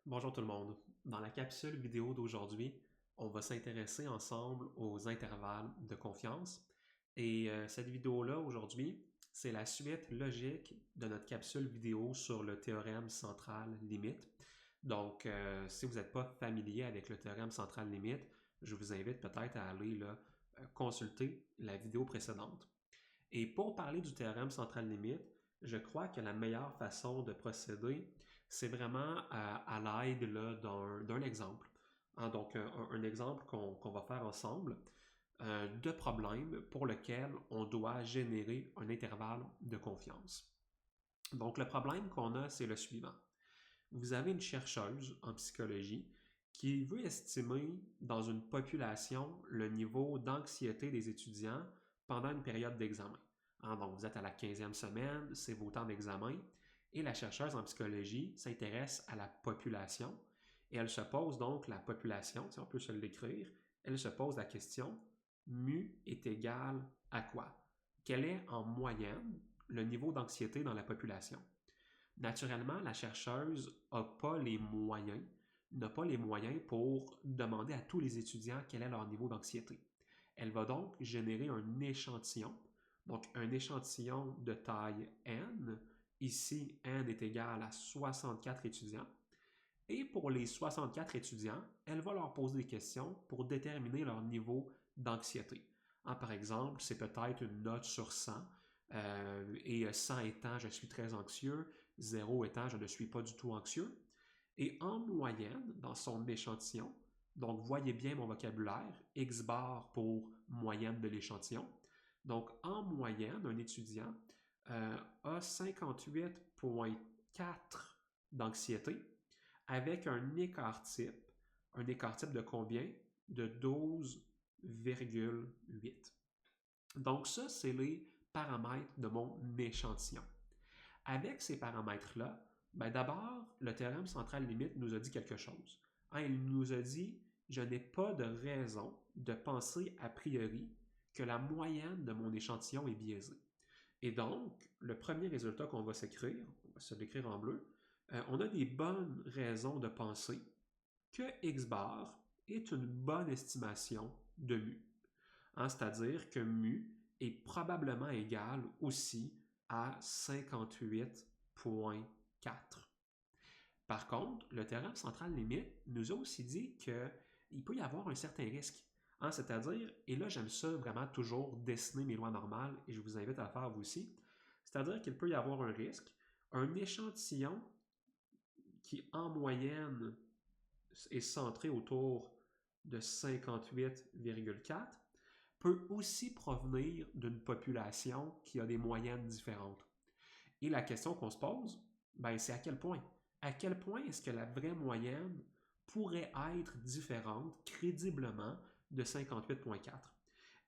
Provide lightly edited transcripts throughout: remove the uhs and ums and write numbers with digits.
Bonjour tout le monde. Dans la capsule vidéo d'aujourd'hui, on va s'intéresser ensemble aux intervalles de confiance. Cette vidéo-là, aujourd'hui, c'est la suite logique de notre capsule vidéo sur le théorème central limite. Si vous n'êtes pas familier avec le théorème central limite, je vous invite peut-être à aller là, consulter la vidéo précédente. Et pour parler du théorème central limite, je crois que la meilleure façon de procéder, c'est vraiment à l'aide d'un exemple. Un exemple qu'on va faire ensemble de problème pour lequel on doit générer un intervalle de confiance. Donc, le problème qu'on a, c'est le suivant. Vous avez une chercheuse en psychologie qui veut estimer dans une population le niveau d'anxiété des étudiants pendant une période d'examen. Donc, vous êtes à la 15e semaine, c'est vos temps d'examen, et la chercheuse en psychologie s'intéresse à la population, et elle se pose donc la population, si on peut se l'écrire, elle se pose la question, mu est égal à quoi? Quel est en moyenne le niveau d'anxiété dans la population? Naturellement, la chercheuse n'a pas les moyens pour demander à tous les étudiants quel est leur niveau d'anxiété. Elle va donc générer un échantillon, donc un échantillon de taille n. Ici, n est égal à 64 étudiants. Et pour les 64 étudiants, elle va leur poser des questions pour déterminer leur niveau d'anxiété. Par exemple, c'est peut-être une note sur 100, et 100 étant je suis très anxieux, 0 étant je ne suis pas du tout anxieux. Et en moyenne, dans son échantillon, donc voyez bien mon vocabulaire, X bar pour moyenne de l'échantillon. Donc en moyenne, un étudiant a 58,4 d'anxiété avec un écart type de combien? De 12,8. Donc ça, c'est les paramètres de mon échantillon. Avec ces paramètres-là, d'abord, le théorème central limite nous a dit quelque chose. Il nous a dit, je n'ai pas de raison de penser a priori que la moyenne de mon échantillon est biaisée. Et donc, le premier résultat qu'on va s'écrire, on va se l'écrire en bleu, on a des bonnes raisons de penser que x bar est une bonne estimation de mu. C'est-à-dire que mu est probablement égal aussi à 58,4. Par contre, le théorème central limite nous a aussi dit qu'il peut y avoir un certain risque. C'est-à-dire, et là j'aime ça vraiment toujours dessiner mes lois normales et je vous invite à le faire vous aussi, c'est-à-dire qu'il peut y avoir un risque, un échantillon qui en moyenne est centré autour de 58,4 peut aussi provenir d'une population qui a des moyennes différentes. Et la question qu'on se pose, c'est à quel point? À quel point est-ce que la vraie moyenne pourrait être différente crédiblement de 58,4?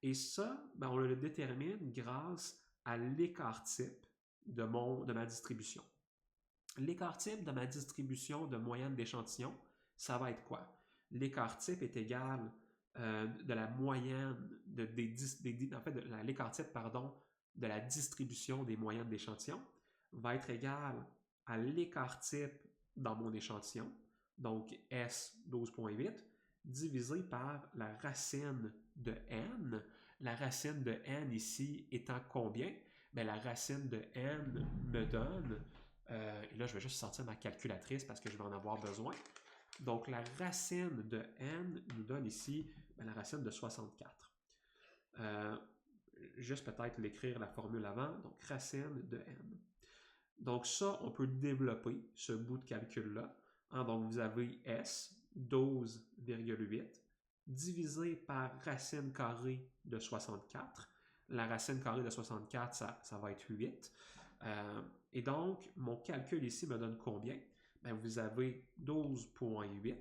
Et ça, on le détermine grâce à l'écart type de ma distribution. L'écart type de ma distribution de moyenne d'échantillon, ça va être quoi? L'écart type est égal de la moyenne l'écart type, de la distribution des moyennes d'échantillon va être égal à l'écart type dans mon échantillon, donc S 12,8, divisé par la racine de n. La racine de n ici étant combien? La racine de n me donne, et là je vais juste sortir ma calculatrice parce que je vais en avoir besoin. Donc la racine de n nous donne ici la racine de 64. Juste peut-être l'écrire la formule avant, donc racine de n. Donc ça, on peut développer ce bout de calcul-là. Donc vous avez S, 12,8, divisé par racine carrée de 64. La racine carrée de 64, ça va être 8. Et donc, mon calcul ici me donne combien? Vous avez 12,8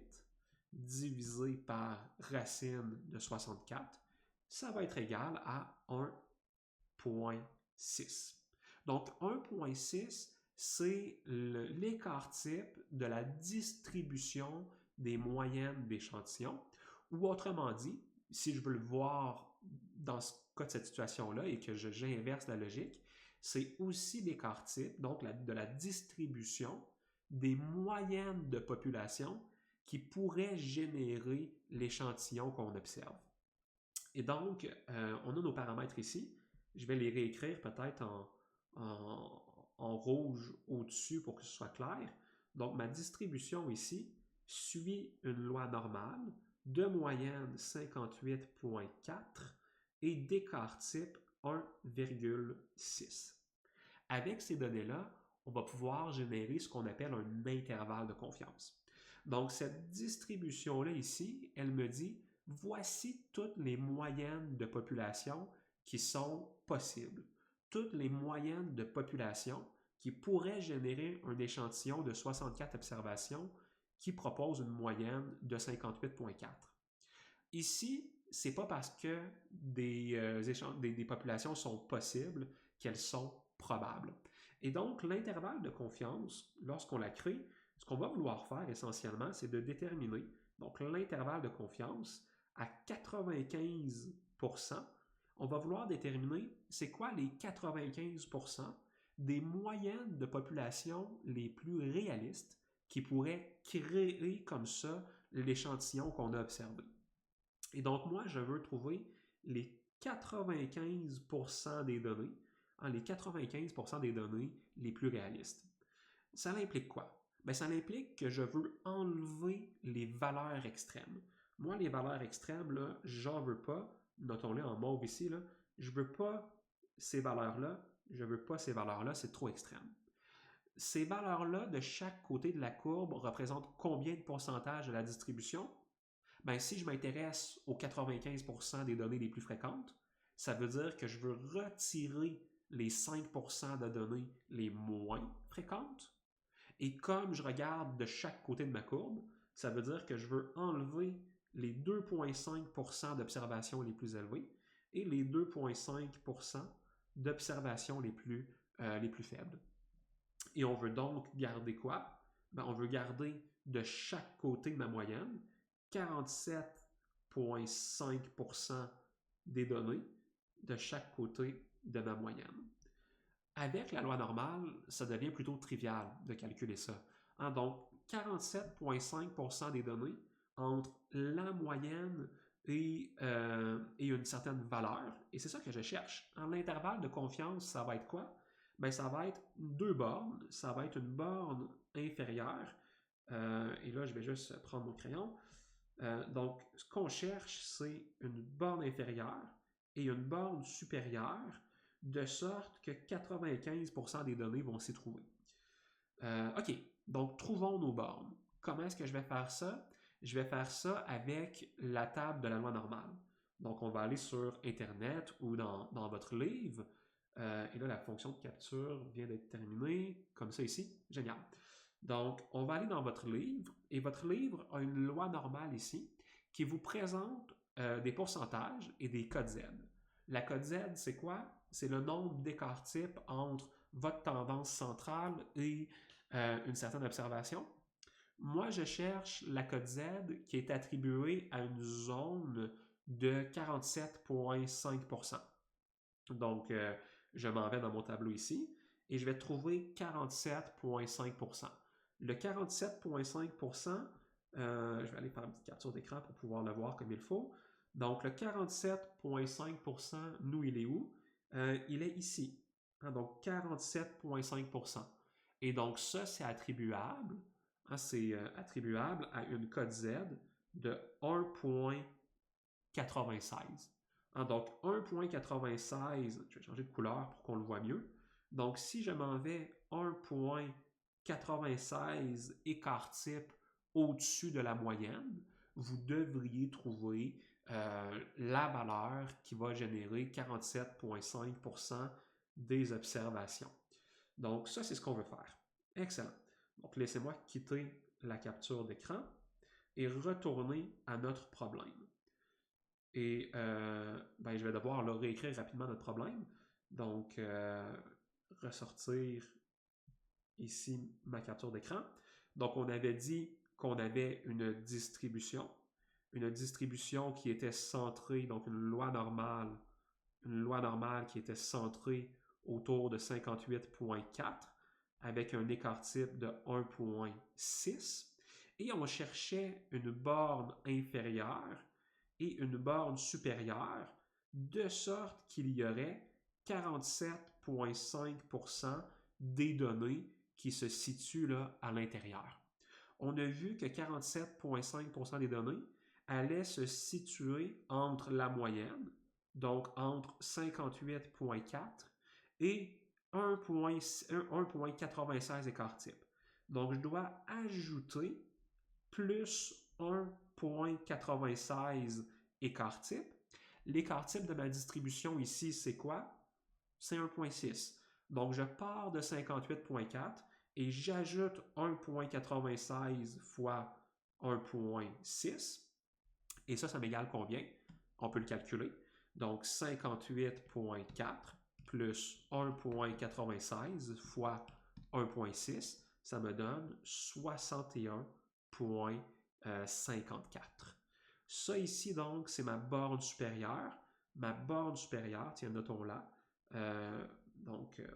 divisé par racine de 64. Ça va être égal à 1,6. Donc, 1,6, c'est l'écart type de la distribution des moyennes d'échantillons. Ou autrement dit, si je veux le voir dans ce cas de cette situation-là et que j'inverse la logique, c'est aussi l'écart type, donc de la distribution des moyennes de population qui pourraient générer l'échantillon qu'on observe. Et donc, on a nos paramètres ici. Je vais les réécrire peut-être en rouge au-dessus pour que ce soit clair. Donc, ma distribution ici suit une loi normale de moyenne 58,4 et d'écart type 1,6. Avec ces données-là, on va pouvoir générer ce qu'on appelle un intervalle de confiance. Donc, cette distribution-là ici, elle me dit, voici toutes les moyennes de population qui sont possibles. Toutes les moyennes de population qui pourraient générer un échantillon de 64 observations qui propose une moyenne de 58,4. Ici, ce n'est pas parce que des populations sont possibles qu'elles sont probables. Et donc, l'intervalle de confiance, lorsqu'on la crée, ce qu'on va vouloir faire essentiellement, c'est de déterminer donc l'intervalle de confiance à 95%. On va vouloir déterminer c'est quoi les 95% des moyennes de population les plus réalistes qui pourraient créer comme ça l'échantillon qu'on a observé. Et donc, moi, je veux trouver les 95% des données, les 95% des données les plus réalistes. Ça implique quoi? Bien, ça implique que je veux enlever les valeurs extrêmes. Moi, les valeurs extrêmes, là, j'en veux pas. Notons-les en mauve ici, là. Je veux pas ces valeurs-là. Je veux pas ces valeurs-là, c'est trop extrême. Ces valeurs-là, de chaque côté de la courbe, représentent combien de pourcentage de la distribution? Bien, si je m'intéresse aux 95% des données les plus fréquentes, ça veut dire que je veux retirer les 5% de données les moins fréquentes. Et comme je regarde de chaque côté de ma courbe, ça veut dire que je veux enlever les 2,5% d'observations les plus élevées et les 2,5% d'observations les plus faibles. Et on veut donc garder quoi? Bien, on veut garder de chaque côté de ma moyenne 47,5% des données de chaque côté de ma moyenne. Avec la loi normale, ça devient plutôt trivial de calculer ça. Donc, 47,5% des données entre la moyenne et une certaine valeur. Et c'est ça que je cherche. L'intervalle de confiance, ça va être quoi? Bien, ça va être deux bornes. Ça va être une borne inférieure. Et là, je vais juste prendre mon crayon. Donc, ce qu'on cherche, c'est une borne inférieure et une borne supérieure, de sorte que 95% des données vont s'y trouver. OK, donc trouvons nos bornes. Comment est-ce que je vais faire ça? Je vais faire ça avec la table de la loi normale. Donc, on va aller sur Internet ou dans votre livre. Et là, la fonction de capture vient d'être terminée, comme ça ici. Génial. Donc, on va aller dans votre livre, et votre livre a une loi normale ici qui vous présente des pourcentages et des codes Z. La code Z, c'est quoi? C'est le nombre d'écarts types entre votre tendance centrale et une certaine observation. Moi, je cherche la code Z qui est attribuée à une zone de 47,5%. Donc, je m'en vais dans mon tableau ici et je vais trouver 47,5%. Le 47,5%, je vais aller faire une petite capture d'écran pour pouvoir le voir comme il faut. Donc, le 47,5%, nous, il est où? Il est ici. Donc, 47,5%. Et donc, ça, c'est attribuable. C'est attribuable à une code Z de 1,96. Donc, 1,96, je vais changer de couleur pour qu'on le voit mieux. Donc, si je m'en vais 1,96 écart type au-dessus de la moyenne, vous devriez trouver la valeur qui va générer 47,5% des observations. Donc, ça, c'est ce qu'on veut faire. Excellent. Donc, laissez-moi quitter la capture d'écran et retourner à notre problème. Et ben, je vais devoir là, réécrire rapidement notre problème. Donc, ressortir ici ma capture d'écran. Donc, on avait dit qu'on avait une distribution qui était centrée, donc une loi normale qui était centrée autour de 58,4 avec un écart type de 1,6 et on cherchait une borne inférieure et une borne supérieure de sorte qu'il y aurait 47,5% des données qui se situent là à l'intérieur. On a vu que 47,5% des données allaient se situer entre la moyenne, donc entre 58,4 et 1,96 écart type. Donc, je dois ajouter plus 1,96 écart type. L'écart type de ma distribution ici, c'est quoi? C'est 1,6. Donc, je pars de 58,4 et j'ajoute 1,96 fois 1,6. Et ça m'égale combien? On peut le calculer. Donc, 58,4 plus 1,96 fois 1,6, ça me donne 61,54. Ça ici, donc, c'est ma borne supérieure. Ma borne supérieure, tiens, notons-la.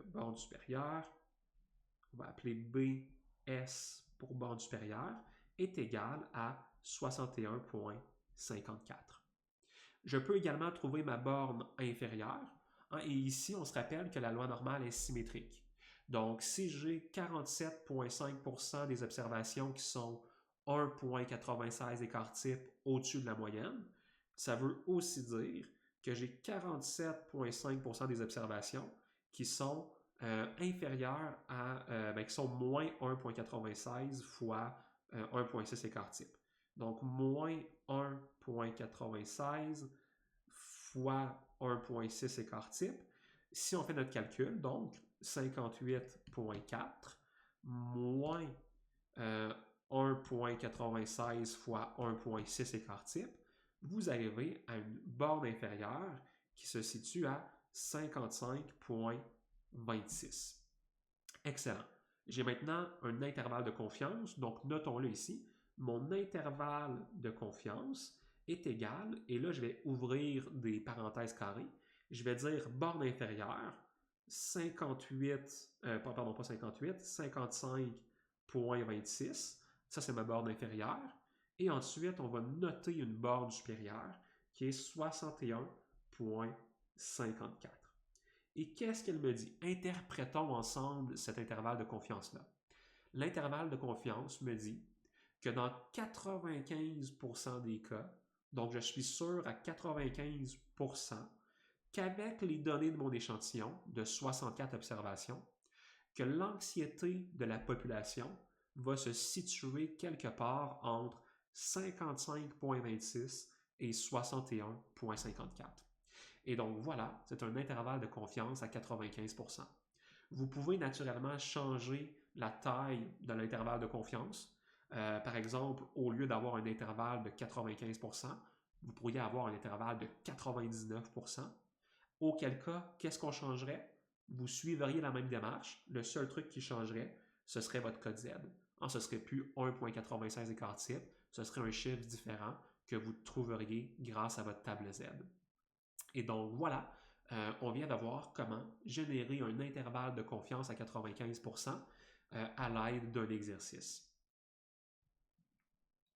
Borne supérieure, on va appeler BS pour borne supérieure, est égale à 61,54. Je peux également trouver ma borne inférieure. Et ici, on se rappelle que la loi normale est symétrique. Donc, si j'ai 47,5% des observations qui sont 1,96 écart type au-dessus de la moyenne, ça veut aussi dire que j'ai 47,5% des observations qui sont inférieures à, qui sont moins 1,96 fois 1,6 écart type. Donc, moins 1,96 fois 1,6 écart type. Si on fait notre calcul, donc 58,4 moins 1,96 fois 1,6 écart type, vous arrivez à une borne inférieure qui se situe à 55,26. Excellent. J'ai maintenant un intervalle de confiance, donc notons-le ici. Mon intervalle de confiance est égal, et là je vais ouvrir des parenthèses carrées, je vais dire borne inférieure, 55,26, ça c'est ma borne inférieure, et ensuite on va noter une borne supérieure qui est 61,54. Et qu'est-ce qu'elle me dit? Interprétons ensemble cet intervalle de confiance-là. L'intervalle de confiance me dit que dans 95% des cas, donc je suis sûr à 95% qu'avec les données de mon échantillon de 64 observations, que l'anxiété de la population va se situer quelque part entre 55,26 et 61,54. Et donc voilà, c'est un intervalle de confiance à 95%. Vous pouvez naturellement changer la taille de l'intervalle de confiance. Par exemple, au lieu d'avoir un intervalle de 95%, vous pourriez avoir un intervalle de 99%. Auquel cas, qu'est-ce qu'on changerait? Vous suivriez la même démarche. Le seul truc qui changerait, ce serait votre code Z. Ce ne serait plus 1,96 écart type, ce serait un chiffre différent que vous trouveriez grâce à votre table Z. Et donc voilà, on vient de voir comment générer un intervalle de confiance à 95% à l'aide d'un exercice.